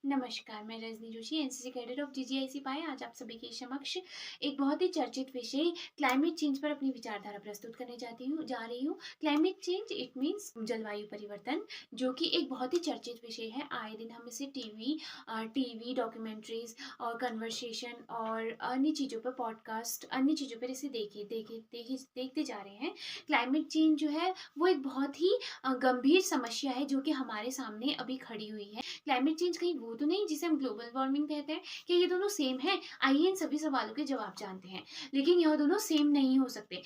नमस्कार, मैं Rajni Joshi NCC cadet of GGIC पाए आज आप सभी के समक्ष एक बहुत ही चर्चित विषय क्लाइमेट चेंज पर अपनी विचारधारा प्रस्तुत करने जा रही हूँ। क्लाइमेट चेंज इट मीन्स जलवायु परिवर्तन, जो कि एक बहुत ही चर्चित विषय है। आए दिन हम इसे टीवी डॉक्यूमेंट्रीज और कन्वर्सेशन और अन्य चीज़ों पर पॉडकास्ट अन्य चीज़ों पर इसे देखते जा रहे हैं। क्लाइमेट चेंज जो है वो एक बहुत ही गंभीर समस्या है जो कि हमारे सामने अभी खड़ी हुई है। क्लाइमेट चेंज कहीं वो तो नहीं जिसे हम ग्लोबल वार्मिंग कहते हैं? क्या ये दोनों सेम है? आइए इन सभी सवालों के जवाब जानते हैं। लेकिन यह दोनों सेम नहीं हो सकते।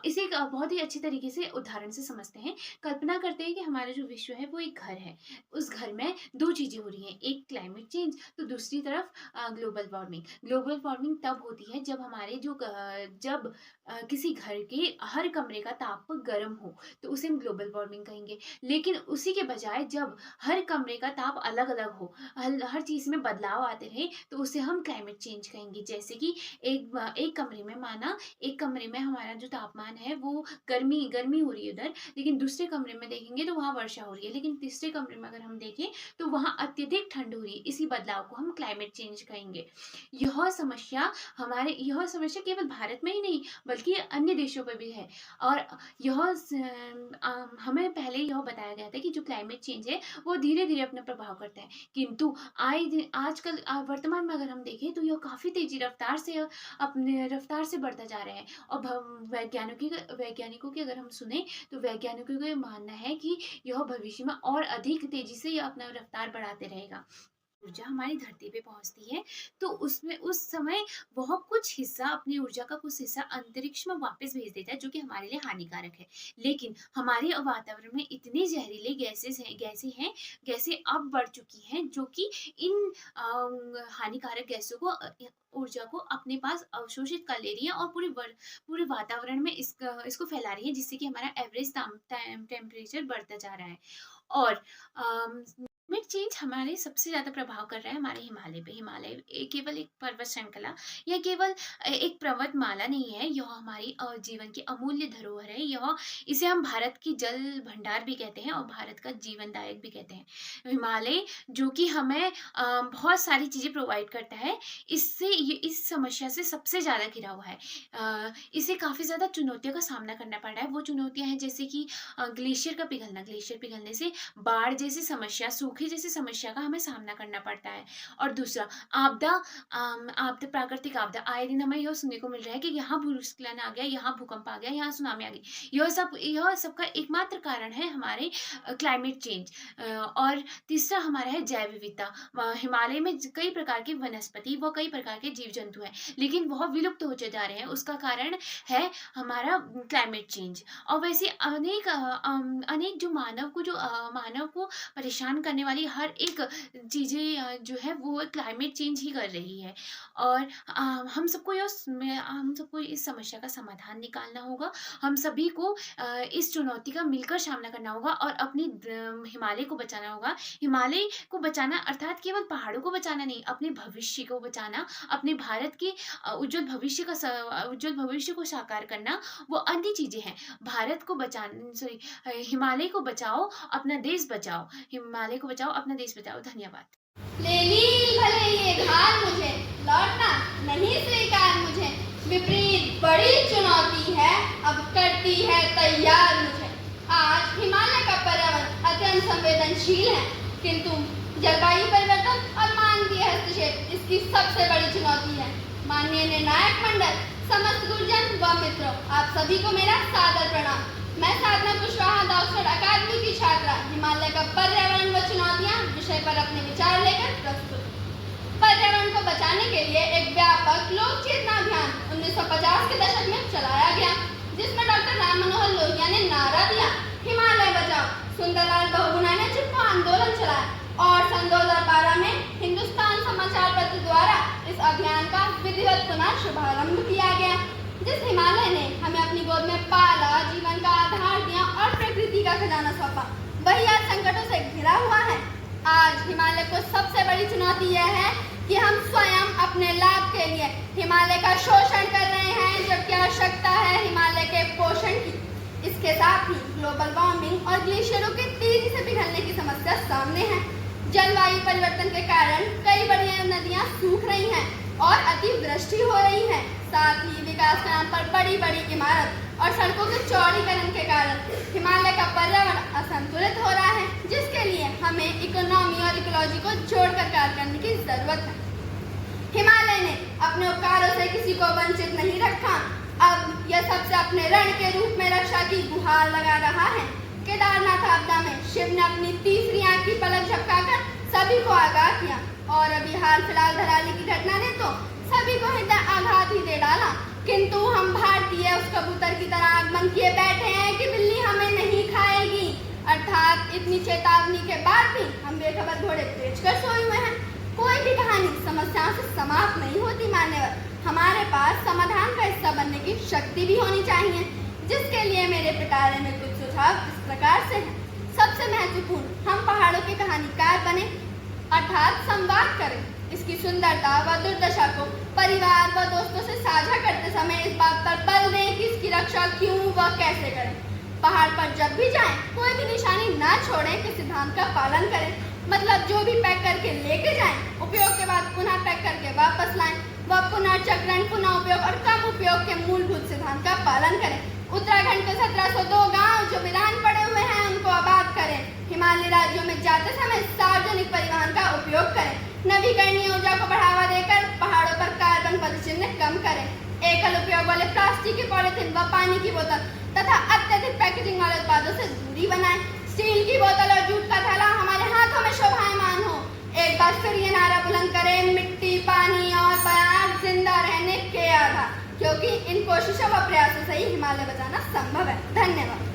इसे एक बहुत ही अच्छी तरीके से उदाहरण से समझते हैं। कल्पना करते हैं कि हमारा जो विश्व है वो एक घर है। उस घर में दो चीजें हो रही हैं, एक क्लाइमेट चेंज तो दूसरी तरफ ग्लोबल वार्मिंग। ग्लोबल वार्मिंग तब होती है जब हमारे जब किसी घर के हर कमरे का ताप गर्म हो, तो उसे हम ग्लोबल वार्मिंग कहेंगे। लेकिन उसी के बजाय जब हर कमरे का ताप अलग अलग हो, हर चीज में बदलाव आते रहे, तो उसे हम क्लाइमेट चेंज कहेंगे। जैसे कि एक कमरे में एक कमरे में हमारा जो तापमान है वो गर्मी गर्मी हो रही है उधर, लेकिन दूसरे कमरे में देखेंगे तो वहां वर्षा हो रही है, लेकिन तीसरे कमरे में अगर हम देखें तो वहां अत्यधिक ठंड हो रही है। इसी बदलाव को हम क्लाइमेट चेंज कहेंगे। यह समस्या केवल भारत में ही नहीं बल्कि अन्य देशों पर भी है। और हमें पहले यह बताया गया था कि जो क्लाइमेट चेंज है वो धीरे धीरे अपना प्रभाव करता है, किंतु आजकल वर्तमान में अगर हम देखें तो यह काफी तेजी रफ्तार से अपने रफ्तार से बढ़ता जा रहा है। और वैज्ञानिकों की अगर हम सुने तो वैज्ञानिकों का ये मानना है कि यह भविष्य में और अधिक तेजी से यह अपना रफ्तार बढ़ाते रहेगा। ऊर्जा हमारी धरती पे पहुंचती है तो उसमें उस समय वह कुछ हिस्सा, अपनी ऊर्जा का कुछ हिस्सा अंतरिक्ष में वापस भेज देता है, जो कि हमारे लिए हानिकारक है। लेकिन हमारे वातावरण में इतनी जहरीले गैसें अब बढ़ चुकी हैं जो कि इन हानिकारक गैसों को ऊर्जा को अपने पास अवशोषित कर ले रही है और पूरे वातावरण में इसको फैला रही है, जिससे कि हमारा एवरेज टेम्परेचर बढ़ता जा रहा है। और क्लाइमेट चेंज हमारे सबसे ज़्यादा प्रभाव कर रहा है हमारे हिमालय पे। हिमालय केवल एक पर्वत श्रृंखला या केवल एक पर्वतमाला नहीं है, यह हमारी जीवन की अमूल्य धरोहर है। यह इसे हम भारत की जल भंडार भी कहते हैं और भारत का जीवनदायक भी कहते हैं। हिमालय जो कि हमें बहुत सारी चीज़ें प्रोवाइड करता है, इस समस्या से सबसे ज़्यादा घिरा हुआ है। इसे काफ़ी ज़्यादा चुनौतियों का सामना करना पड़ रहा है। वो चुनौतियाँ हैं जैसे कि ग्लेशियर पिघलने से बाढ़ जैसी समस्या, सूखे जैसी समस्या का हमें सामना करना पड़ता है। और दूसरा आपदा प्राकृतिक आपदा। आए दिन हमें यह सुनने को मिल रहा है कि यहाँ भूस्खलन आ गया, यहाँ भूकंप आ गया, यहाँ सुनामी आ गई। यह सब का एकमात्र कारण है हमारे क्लाइमेट चेंज। और तीसरा हमारा है जैव विविधता। हिमालय में कई प्रकार की वनस्पति व कई प्रकार के जीव जंतु हैं, लेकिन वह विलुप्त होते जा रहे हैं। उसका कारण है हमारा क्लाइमेट चेंज। और वैसे अनेक जो मानव को परेशान करने वाली हर एक चीज़ें जो है वो क्लाइमेट चेंज ही कर रही है। और हम सबको इस समस्या का समाधान निकालना होगा। हम सभी को इस चुनौती का मिलकर सामना करना होगा और अपनी हिमालय को बचाना होगा। हिमालय को बचाना अर्थात केवल पहाड़ों को बचाना नहीं, अपने भविष्य को बचाना, अपने भारत के उज्जवल भविष्य को साकार करना, वो अन्य चीज़ें हैं। भारत को बचाना, सॉरी, हिमालय को बचाओ, अपना देश बचाओ। हिमालय को बचाओ, अपना देश बचाओ। धन्यवाद। ले ली भले ये धार मुझे, लौटना नहीं स्वीकार मुझे। विपरीत बड़ी चुनौती है, अब करती है तैयार मुझे। आज हिमालय का पर्यावरण अत्यंत संवेदनशील है, किंतु जलवायु परिवर्तन और मानवीय हस्तक्षेप इसकी सबसे बड़ी चुनौती है। माननीय निर्णायक मंडल, समस्त गुरुजन व मित्रों, आप सभी को मेरा सादर प्रणाम। मैं साधना कुशवाहा ऑक्सफोर्ड अकादमी की छात्रा हिमालय का पर्यावरण व चुनौतियां विषय पर अपने विचार लेकर प्रस्तुत। पर्यावरण को बचाने के लिए एक व्यापक लोक चेतना अभियान 1950 के दशक में चलाया गया, जिसमें डॉक्टर राम मनोहर लोहिया ने नारा दिया, हिमालय बचाओ। सुंदरलाल बहुगुणा ने चिपको आंदोलन चलाया और सन 2012 में हिंदुस्तान समाचार पत्र द्वारा इस अभियान का विधिवत पुनः शुभारंभ किया गया। जिस हिमालय ने हमें अपनी गोद में पाला, जीवन का आधार दिया और प्रकृति का खजाना सौंपा, वही आज संकटों से घिरा हुआ है। आज हिमालय को सबसे बड़ी चुनौती यह है कि हम स्वयं अपने लाभ के लिए हिमालय का शोषण कर रहे हैं, जबकि आवश्यकता है हिमालय के पोषण की। इसके साथ ही ग्लोबल वार्मिंग और ग्लेशियरों के तेजी से पिघलने की समस्या सामने है। जलवायु परिवर्तन के कारण अतिवृष्टि हो रही है। साथ ही विकास के नाम पर बड़ी बड़ी इमारत और सड़कों के चौड़ीकरण के कारण हिमालय का पर्यावरण असंतुलित हो रहा है, जिसके लिए हमें इकोनॉमी और इकोलॉजी को जोड़कर कार्य करने की जरूरत है। हिमालय ने अपने उपकारों से किसी को वंचित नहीं रखा। अब यह सबसे अपने रण के रूप में रक्षा की गुहार लगा रहा है। केदारनाथ आपदा में शिव ने अपनी तीसरी आंख की पलक झपकाकर सभी को आगाह किया, और अभी हाल फिलहाल धराली की घटना ने तो सभी को हृदय आघात ही दे डाला। किंतु हम भारतीय उस कबूतर की तरह आगमन किए बैठे हैं कि बिल्ली हमें नहीं खाएगी, अर्थात इतनी चेतावनी के बाद भी हम बेखबर घोड़े बेचकर सोए हुए हैं। कोई भी कहानी समस्याओं से समाप्त नहीं होती मान्यवर। हमारे पास समाधान का हिस्सा बनने की शक्ति भी होनी चाहिए, जिसके लिए मेरे पिटारे में कुछ सुझाव इस प्रकार से हैं। सबसे महत्वपूर्ण, हम पहाड़ों के कहानीकार बने, अर्थात संवाद करें। इसकी सुंदरता व दुर्दशा को परिवार व दोस्तों से साझा करते समय इस बात पर बल दें कि इसकी रक्षा क्यों व कैसे करें। पहाड़ पर जब भी जाएं, कोई भी निशानी ना छोड़ें कि सिद्धांत का पालन करें, मतलब जो भी पैक करके लेके जाएं, उपयोग के बाद पुनः पैक करके वापस लाएं, व पुनर्चक्रण, पुनः उपयोग और कम उपयोग के मूलभूत सिद्धांत का पालन करें। उत्तराखंड के 1702 गांव जो वीरान पड़े हुए हैं, उनको आबाद करें। हिमालय राज्यों में जाते समय सार्वजनिक परिवहन का उपयोग करें। नवीकरणीय ऊर्जा को बढ़ावा देकर पहाड़ों पर कार्बन पदचिह्न कम करें। एकल उपयोग वाले प्लास्टिक की पॉलिथीन व पानी की बोतल तथा अत्यधिक पैकेजिंग वाले उत्पादों से दूरी बनाएं। स्टील की बोतल और जूट का थैला हमारे हाथों में शोभायमान हो। एक बार फिर ये नारा बुलंद करें, मिट्टी, पानी और पर्यावरण जिंदा रहने के आधार, क्योंकि इन कोशिशों व प्रयासों से ही हिमालय बचाना संभव है। धन्यवाद।